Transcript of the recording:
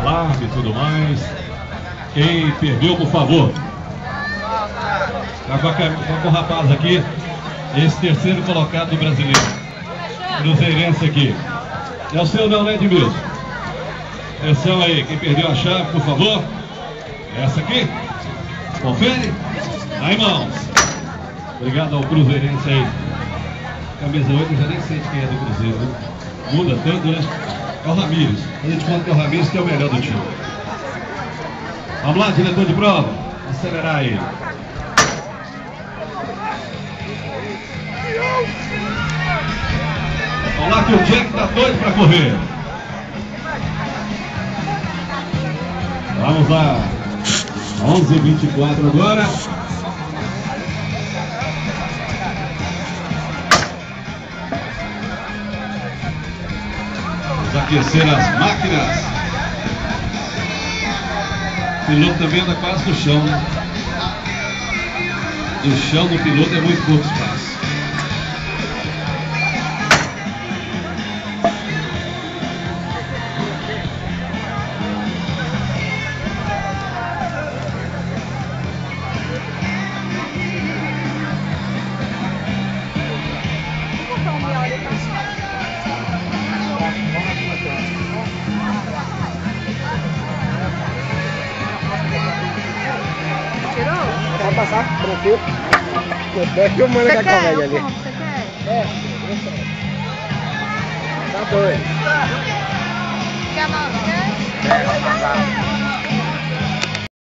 alarme e tudo mais. Quem perdeu, por favor. Tá com o rapaz aqui, esse terceiro colocado do brasileiro. Cruzeirense aqui. É o seu, não, né, Edmilson? Atenção aí, quem perdeu a chave, por favor. Essa aqui. Confere. Aí, mãos. Obrigado ao cruzeirense aí. Camisa 8, eu já nem sei de quem é do Cruzeiro, né? Muda tanto, né? É o Ramires. A gente conta que é o Ramires que é o melhor do time. Vamos lá, diretor de prova. Acelerar aí. Vamos lá que o Jack tá doido pra correr. Vamos lá. 11h24 agora. Vamos aquecer as máquinas. O piloto também anda quase no chão, né? Do chão do piloto é muito pouco espaço. Vai passar tranquilo. Eu tô filmando a comédia ali. Você quer? É, tá doido. Quer não? É, vai passar.